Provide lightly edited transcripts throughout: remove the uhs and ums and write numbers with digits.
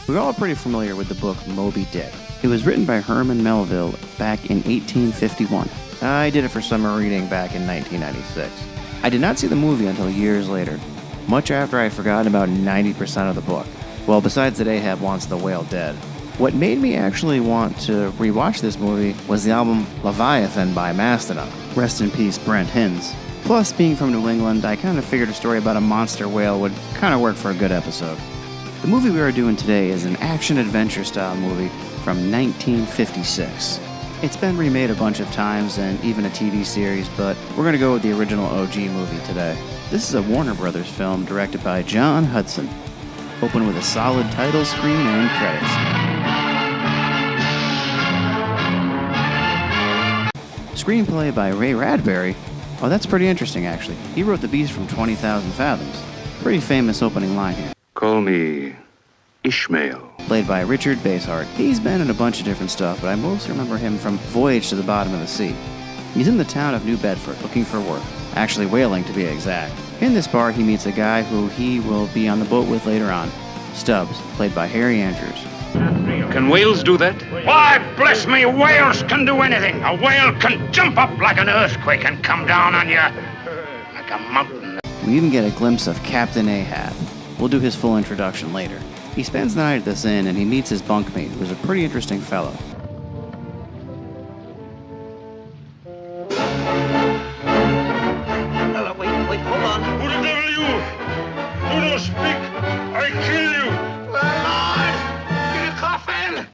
We're all pretty familiar with the book Moby Dick. It was written by Herman Melville back in 1851. I did it for summer reading back in 1996. I did not see the movie until years later, much after I had forgotten about 90% of the book. Well, besides that Ahab wants the whale dead. What made me actually want to rewatch this movie was the album Leviathan by Mastodon. Rest in peace, Brent Hinds. Plus, being from New England, I kind of figured a story about a monster whale would kind of work for a good episode. The movie we are doing today is an action-adventure style movie from 1956. It's been remade a bunch of times and even a TV series, but we're going to go with the original OG movie today. This is a Warner Brothers film directed by John Hudson. Open with a solid title screen and credits. Screenplay by Ray Bradbury. Oh, that's pretty interesting, actually. He wrote The Beast from 20,000 Fathoms. Pretty famous opening line here. Call me Ishmael. Played by Richard Basehart. He's been in a bunch of different stuff, but I most remember him from Voyage to the Bottom of the Sea. He's in the town of New Bedford looking for work. Actually whaling, to be exact. In this bar, he meets a guy who he will be on the boat with later on. Stubbs, played by Harry Andrews. Can whales do that? Why, bless me, whales can do anything. A whale can jump up like an earthquake and come down on you like a mountain. We even get a glimpse of Captain Ahab. We'll do his full introduction later. He spends the night at this inn and he meets his bunkmate, who's a pretty interesting fellow. Wait, hold on. Who the devil are you? Do not speak. I kill you. Lord, get a coffin.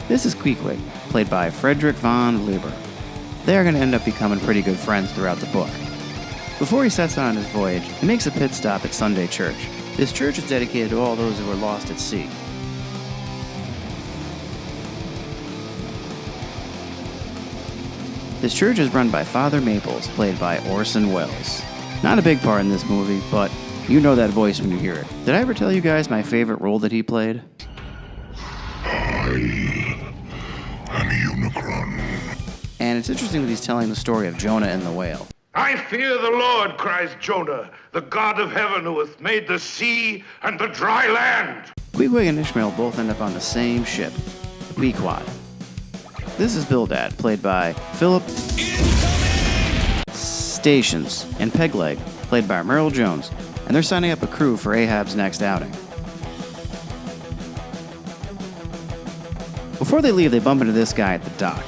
This is Queequeg, played by Frederick von Lieber. They are going to end up becoming pretty good friends throughout the book. Before he sets out on his voyage, he makes a pit stop at Sunday Church. This church is dedicated to all those who were lost at sea. This church is run by Father Maples, played by Orson Welles. Not a big part in this movie, but you know that voice when you hear it. Did I ever tell you guys my favorite role that he played? I am Unicron. And it's interesting that he's telling the story of Jonah and the whale. I fear the Lord, cries Jonah, the God of heaven who hath made the sea and the dry land. Queequeg and Ishmael both end up on the same ship, the Pequod. This is Bildad, played by Philip Stations, and Pegleg, played by Merle Jones, and they're signing up a crew for Ahab's next outing. Before they leave, they bump into this guy at the dock.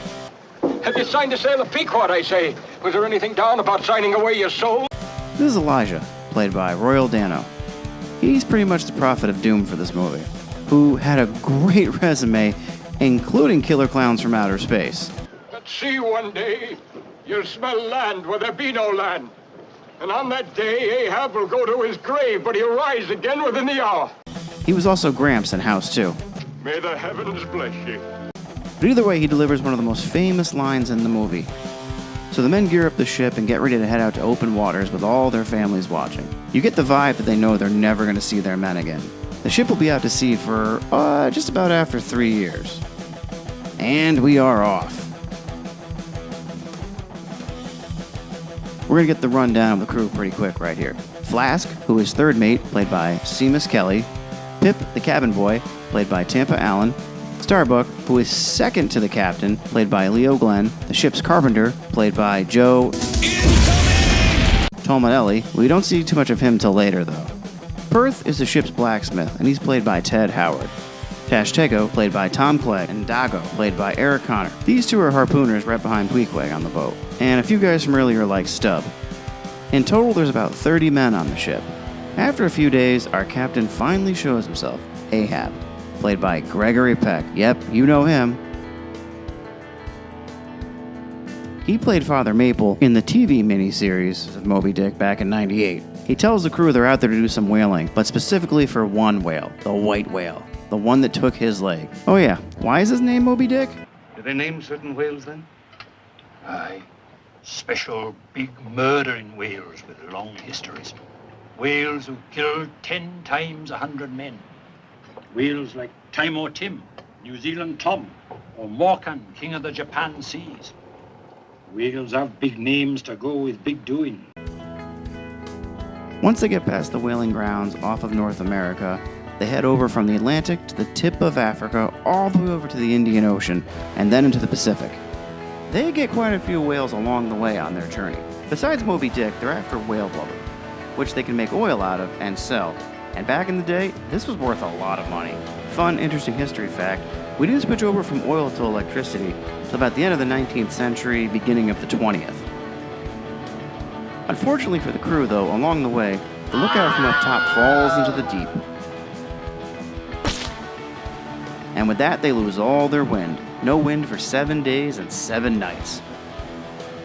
Have you signed to sail the Pequod, I say? Was there anything down about signing away your soul? This is Elijah, played by Royal Dano. He's pretty much the prophet of doom for this movie, who had a great resume, including Killer Clowns from Outer Space. At sea one day, you'll smell land where there be no land. And on that day, Ahab will go to his grave, but he'll rise again within the hour. He was also Gramps in House 2. May the heavens bless you. But either way, he delivers one of the most famous lines in the movie. So the men gear up the ship and get ready to head out to open waters with all their families watching. You get the vibe that they know they're never going to see their men again. The ship will be out to sea for just about after 3 years. And we are off. We're going to get the rundown of the crew pretty quick right here. Flask, who is third mate, played by Seamus Kelly. Pip, the cabin boy, played by Tampa Allen. Starbuck, who is second to the captain, played by Leo Glenn. The ship's carpenter, played by Joe Tomanelli. We don't see too much of him till later, though. Perth is the ship's blacksmith, and he's played by Ted Howard. Tashtego, played by Tom Clegg, and Dago, played by Eric Connor. These two are harpooners right behind Queequeg on the boat. And a few guys from earlier like Stubb. In total, there's about 30 men on the ship. After a few days, our captain finally shows himself, Ahab, played by Gregory Peck. Yep, you know him. He played Father Maple in the TV miniseries of Moby Dick back in '98. He tells the crew they're out there to do some whaling, but specifically for one whale, the white whale, the one that took his leg. Oh yeah, why is his name Moby Dick? Do they name certain whales then? Aye. Special big murdering whales with long histories. Whales who killed 10 times 100 men. Whales like Timor Tim, New Zealand Tom, or Morkan, king of the Japan seas. Whales have big names to go with big doing. Once they get past the whaling grounds off of North America, They head over from the Atlantic to the tip of Africa, all the way over to the Indian Ocean, and then into the Pacific. They get quite a few whales along the way on their journey. Besides Moby Dick, they're after whale blubber, which they can make oil out of and sell. And back in the day, this was worth a lot of money. Fun, interesting history fact, we didn't switch over from oil to electricity until about the end of the 19th century, beginning of the 20th. Unfortunately for the crew, though, along the way, the lookout from up top falls into the deep. And with that, they lose all their wind. No wind for 7 days and 7 nights.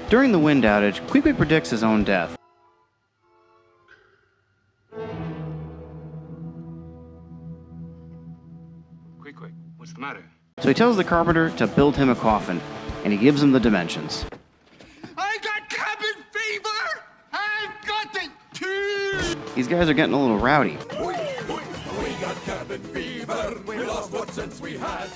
During the wind outage, Queequeg predicts his own death. Queequeg, what's the matter? So he tells the carpenter to build him a coffin, and he gives him the dimensions. I got cabin fever! I've got it too! These guys are getting a little rowdy. We got cabin fever, we lost what sense we had.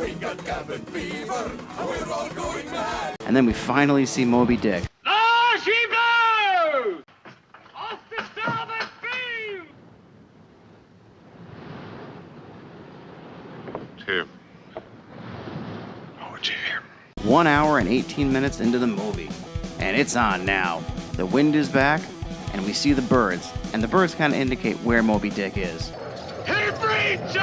We got cabin fever, and we're all going mad. And then we finally see Moby Dick. Low she blows! Off the starboard beam! Tim. Oh, Tim. 1 hour and 18 minutes into the movie. And it's on now. The wind is back, and we see the birds. And the birds kind of indicate where Moby Dick is. He breaches!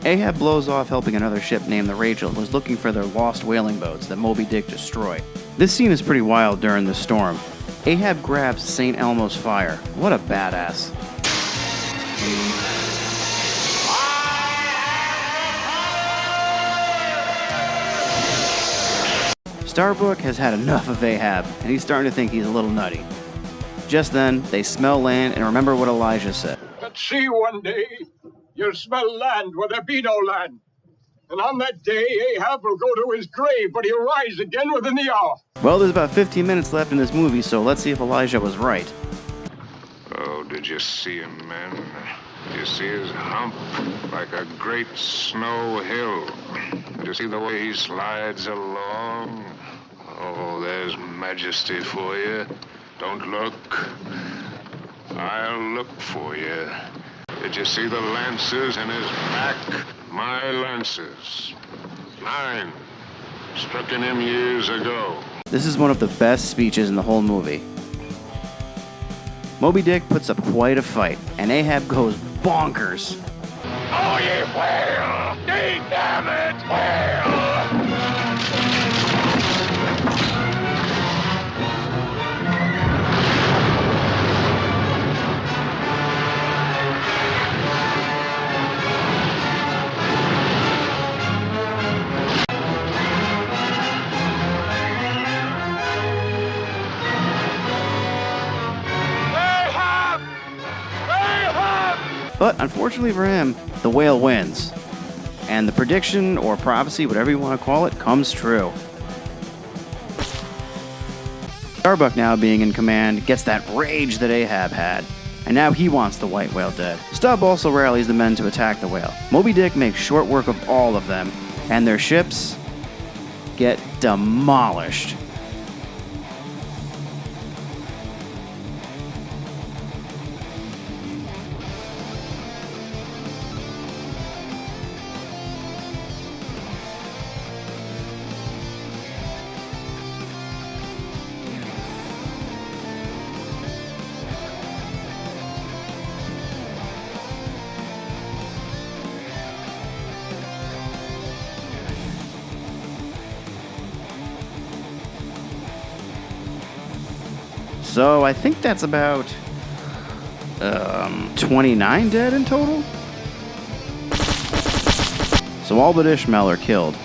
Ahab blows off helping another ship named the Rachel was looking for their lost whaling boats that Moby Dick destroyed. This scene is pretty wild during the storm. Ahab grabs St. Elmo's fire. What a badass. Starbuck has had enough of Ahab, and he's starting to think he's a little nutty. Just then, they smell land and remember what Elijah said. At sea one day, you'll smell land where there be no land. And on that day, Ahab will go to his grave, but he'll rise again within the hour. Well, there's about 15 minutes left in this movie, so let's see if Elijah was right. Oh, did you see him, man? Did you see his hump? Like a great snow hill. Did you see the way he slides along? Oh, there's majesty for you. Don't look. I'll look for you. Did you see the lances in his back? My lances. Mine. Struck in him years ago. This is one of the best speeches in the whole movie. Moby Dick puts up quite a fight, and Ahab goes bonkers. Oh, ye whale! Ye damn it, whale! But unfortunately for him, the whale wins. And the prediction, or prophecy, whatever you want to call it, comes true. Starbuck, now being in command, gets that rage that Ahab had. And now he wants the white whale dead. Stubb also rallies the men to attack the whale. Moby Dick makes short work of all of them, and their ships get demolished. So I think that's about 29 dead in total. So all but Ishmael are killed.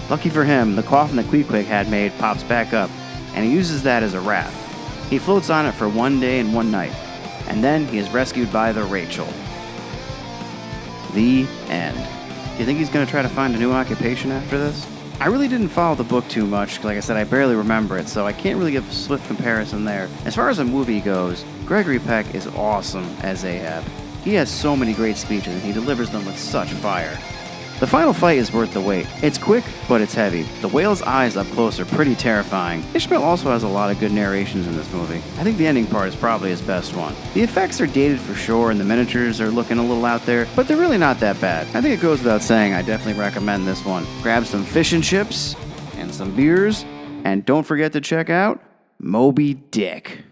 Lucky for him, the coffin that Queequeg had made pops back up, and he uses that as a raft. He floats on it for 1 day and 1 night, and then he is rescued by the Rachel. The end. Do you think he's going to try to find a new occupation after this? I really didn't follow the book too much, because like I said, I barely remember it, so I can't really give a swift comparison there. As far as a movie goes, Gregory Peck is awesome as Ahab. He has so many great speeches, and he delivers them with such fire. The final fight is worth the wait. It's quick, but it's heavy. The whale's eyes up close are pretty terrifying. Ishmael also has a lot of good narrations in this movie. I think the ending part is probably his best one. The effects are dated for sure, and the miniatures are looking a little out there, but they're really not that bad. I think it goes without saying, I definitely recommend this one. Grab some fish and chips, and some beers, and don't forget to check out Moby Dick.